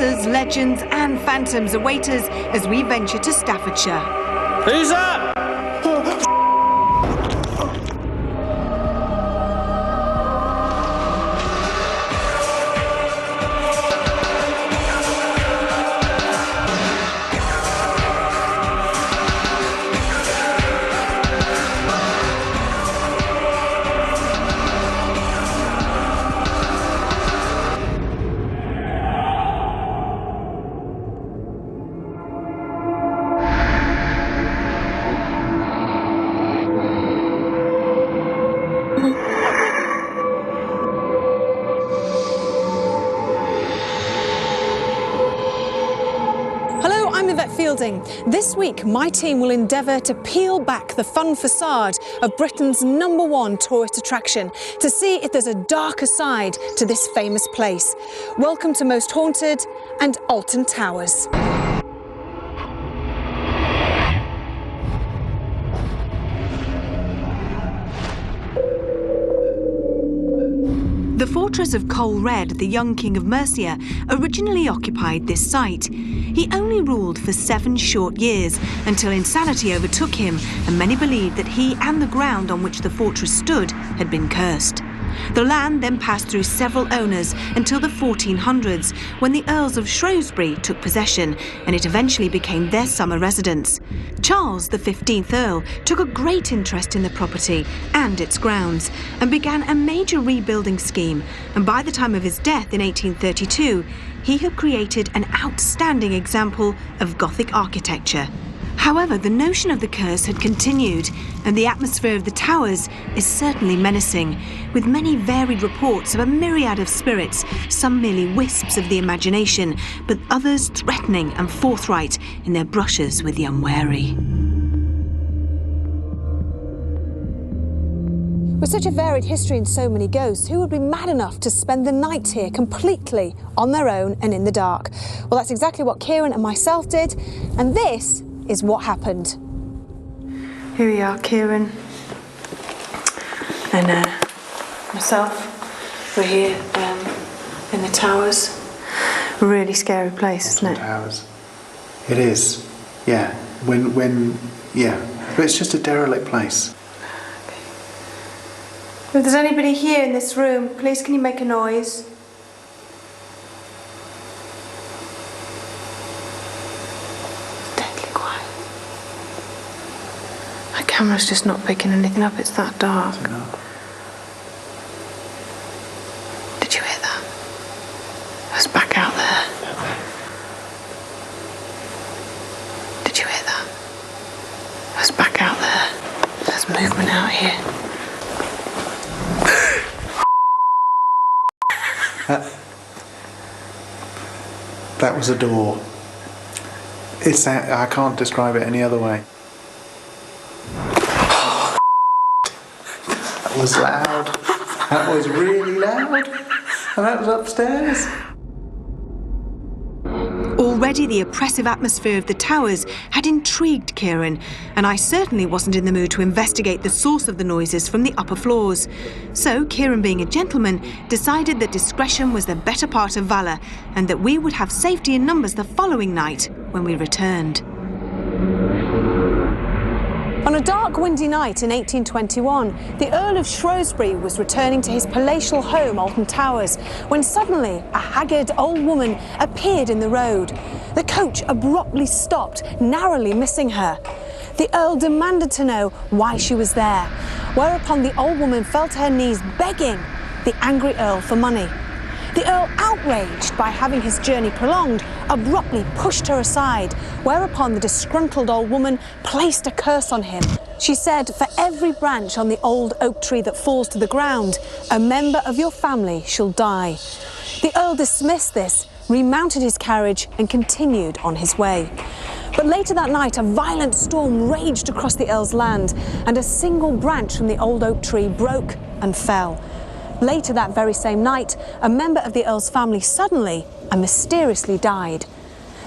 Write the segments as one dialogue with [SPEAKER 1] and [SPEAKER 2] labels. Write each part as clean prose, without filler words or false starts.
[SPEAKER 1] curses, legends and phantoms await us as we venture to Staffordshire.
[SPEAKER 2] Who's that?
[SPEAKER 3] This week, my team will endeavour to peel back the fun facade of Britain's #1 tourist attraction to see if there's a darker side to this famous place. Welcome to Most Haunted and Alton Towers.
[SPEAKER 1] The fortress of Colred, the young king of Mercia, originally occupied this site. He only ruled for 7 short years until insanity overtook him, and many believed that he and the ground on which the fortress stood had been cursed. The land then passed through several owners until the 1400s, when the Earls of Shrewsbury took possession, and it eventually became their summer residence. Charles, the 15th Earl, took a great interest in the property and its grounds, and began a major rebuilding scheme, and by the time of his death in 1832, he had created an outstanding example of Gothic architecture. However, the notion of the curse had continued, and the atmosphere of the towers is certainly menacing, with many varied reports of a myriad of spirits, some merely wisps of the imagination, but others threatening and forthright in their brushes with the unwary.
[SPEAKER 3] With such a varied history and so many ghosts, who would be mad enough to spend the night here completely on their own and in the dark? Well, that's exactly what Kieran and myself did, and this is what happened.
[SPEAKER 1] Here we are, Kieran and myself. We're here in the towers. Really scary place, isn't it?
[SPEAKER 4] Towers. It is. Yeah. Yeah. But it's just a derelict place.
[SPEAKER 1] If there's anybody here in this room, please can you make a noise? My camera's just not picking anything up, it's that dark. Did you hear that? It was back out there. Did you hear that? It was back out there. There's movement out here.
[SPEAKER 4] That was a door. I can't describe it any other way. That was loud. That was really loud. And that was upstairs.
[SPEAKER 1] Already the oppressive atmosphere of the towers had intrigued Kieran, and I certainly wasn't in the mood to investigate the source of the noises from the upper floors. So Kieran, being a gentleman, decided that discretion was the better part of valour, and that we would have safety in numbers the following night when we returned.
[SPEAKER 3] On a dark, windy night in 1821, the Earl of Shrewsbury was returning to his palatial home, Alton Towers, when suddenly a haggard old woman appeared in the road. The coach abruptly stopped, narrowly missing her. The Earl demanded to know why she was there, whereupon the old woman fell to her knees begging the angry Earl for money. The Earl, outraged by having his journey prolonged, abruptly pushed her aside, whereupon the disgruntled old woman placed a curse on him. She said, "For every branch on the old oak tree that falls to the ground, a member of your family shall die." The Earl dismissed this, remounted his carriage and continued on his way. But later that night, a violent storm raged across the Earl's land, and a single branch from the old oak tree broke and fell. Later that very same night, a member of the Earl's family suddenly and mysteriously died.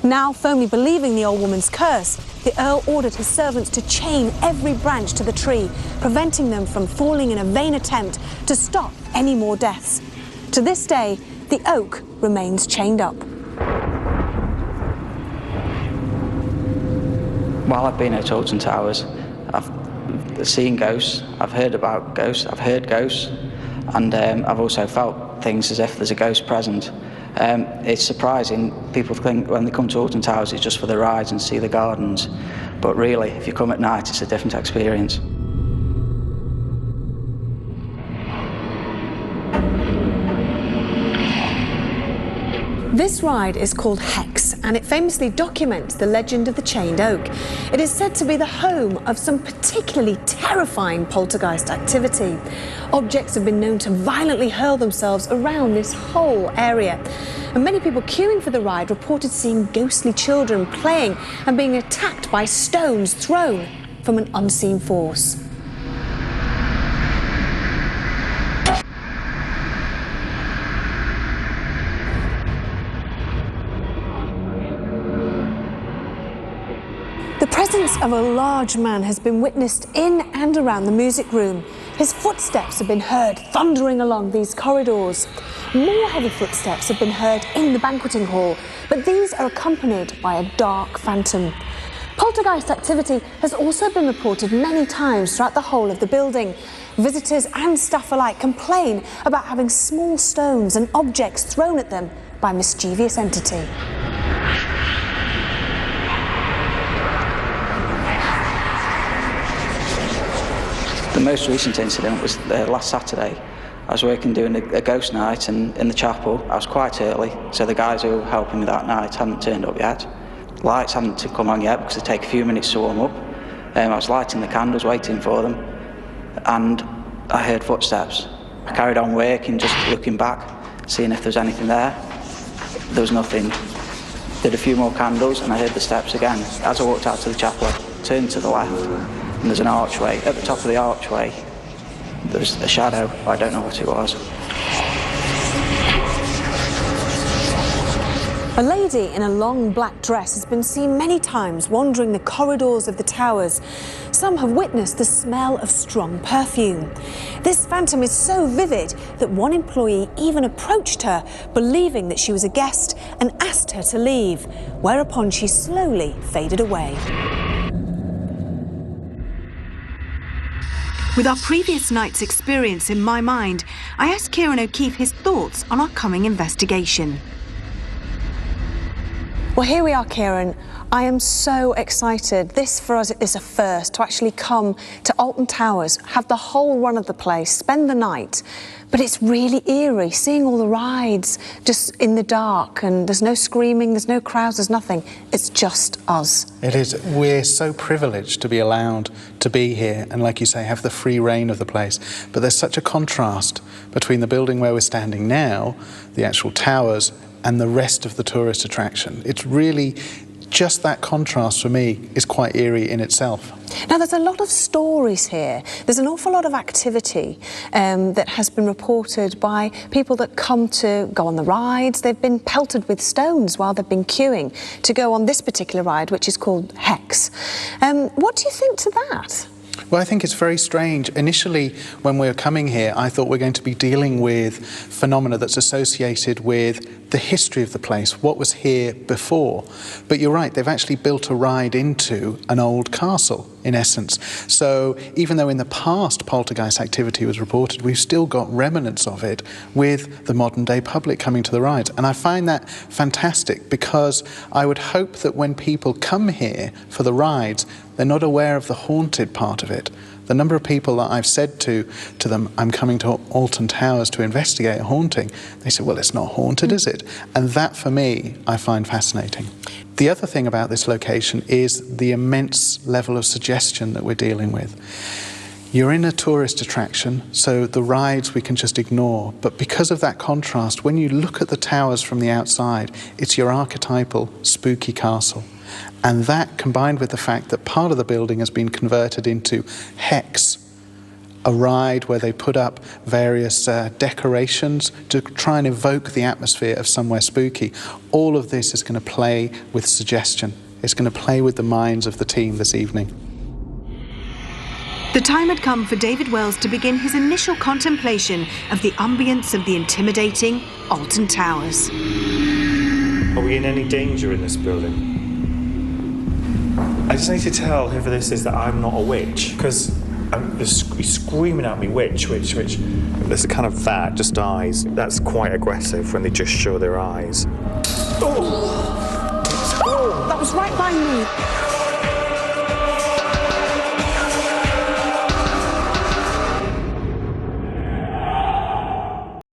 [SPEAKER 3] Now, firmly believing the old woman's curse, the Earl ordered his servants to chain every branch to the tree, preventing them from falling in a vain attempt to stop any more deaths. To this day, the oak remains chained up.
[SPEAKER 2] While I've been at Alton Towers, I've seen ghosts, I've heard about ghosts, I've heard ghosts, and I've also felt things as if there's a ghost present. It's surprising, people think when they come to Alton Towers it's just for the rides and see the gardens, but really, if you come at night, it's a different experience.
[SPEAKER 3] This ride is called Hex, and it famously documents the legend of the chained oak. It is said to be the home of some particularly terrifying poltergeist activity. Objects have been known to violently hurl themselves around this whole area. And many people queuing for the ride reported seeing ghostly children playing and being attacked by stones thrown from an unseen force. The presence of a large man has been witnessed in and around the music room. His footsteps have been heard thundering along these corridors. More heavy footsteps have been heard in the banqueting hall, but these are accompanied by a dark phantom. Poltergeist activity has also been reported many times throughout the whole of the building. Visitors and staff alike complain about having small stones and objects thrown at them by a mischievous entity.
[SPEAKER 2] The most recent incident was last Saturday. I was working doing a ghost night in the chapel. I was quite early, so the guys who were helping me that night hadn't turned up yet. Lights hadn't come on yet because they take a few minutes to warm up. I was lighting the candles, waiting for them, and I heard footsteps. I carried on working, just looking back, seeing if there was anything there. There was nothing. Did a few more candles and I heard the steps again. As I walked out to the chapel, I turned to the left, and there's an archway. At the top of the archway, there's a shadow, but I don't know what it was.
[SPEAKER 3] A lady in a long black dress has been seen many times wandering the corridors of the towers. Some have witnessed the smell of strong perfume. This phantom is so vivid that one employee even approached her, believing that she was a guest, and asked her to leave, whereupon she slowly faded away.
[SPEAKER 1] With our previous night's experience in my mind, I asked Kieran O'Keefe his thoughts on our coming investigation.
[SPEAKER 3] Well, here we are, Kieran. I am so excited. This for us is a first, to actually come to Alton Towers, have the whole run of the place, spend the night. But it's really eerie, seeing all the rides just in the dark, and there's no screaming, there's no crowds, there's nothing. It's just us.
[SPEAKER 4] It is. We're so privileged to be allowed to be here and, like you say, have the free reign of the place. But there's such a contrast between the building where we're standing now, the actual towers, and the rest of the tourist attraction. It's really just that contrast for me is quite eerie in itself.
[SPEAKER 3] Now, there's a lot of stories here. There's an awful lot of activity that has been reported by people that come to go on the rides. They've been pelted with stones while they've been queuing to go on this particular ride, which is called Hex. What do you think to that?
[SPEAKER 4] Well, I think it's very strange. Initially, when we were coming here, I thought we're going to be dealing with phenomena that's associated with the history of the place, what was here before. But you're right, they've actually built a ride into an old castle, in essence. So even though in the past poltergeist activity was reported, we've still got remnants of it with the modern day public coming to the rides. And I find that fantastic, because I would hope that when people come here for the rides, they're not aware of the haunted part of it. The number of people that I've said to them, I'm coming to Alton Towers to investigate a haunting, they say, well, it's not haunted, is it? And that, for me, I find fascinating. The other thing about this location is the immense level of suggestion that we're dealing with. You're in a tourist attraction, so the rides we can just ignore. But because of that contrast, when you look at the towers from the outside, it's your archetypal spooky castle. And that, combined with the fact that part of the building has been converted into Hex, a ride where they put up various decorations to try and evoke the atmosphere of somewhere spooky, all of this is going to play with suggestion. It's going to play with the minds of the team this evening.
[SPEAKER 1] The time had come for David Wells to begin his initial contemplation of the ambience of the intimidating Alton Towers.
[SPEAKER 5] Are we in any danger in this building? I just need to tell whoever this is that I'm not a witch, because he's screaming at me, witch, witch, witch. There's a kind of that, just eyes. That's quite aggressive when they just show their eyes.
[SPEAKER 3] Oh, that was right by me.